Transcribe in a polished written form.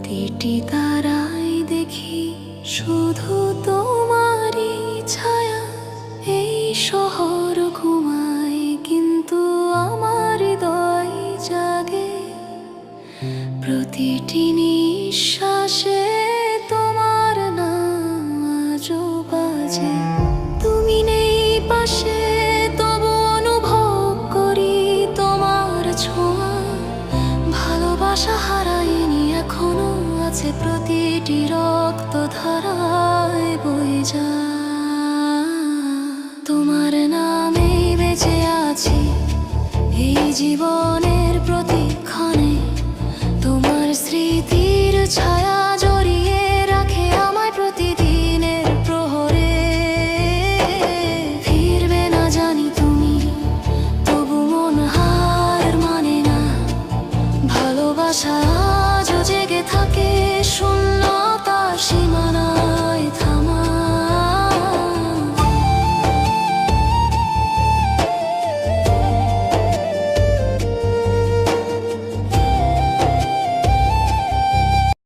প্রতিটি তারায় দেখি শুধু তোমারই ছায়া। এই শহর ঘুমায় কিন্তু আমার হৃদয় জাগে। প্রতিটি নিঃশ্বাসে তোমার নাম আজও বাজে। তুমি নেই পাশে তবু অনুভব করি তোমার ছোঁয়া। ভালোবাসা হারাইনি এখনো আছে প্রতিটি রক্ত ধারায় বয়ে যায়। তোমার নামেই বেঁচে আছি এই জীবনের প্রতিক্ষণে। তোমার স্মৃতির ছায়া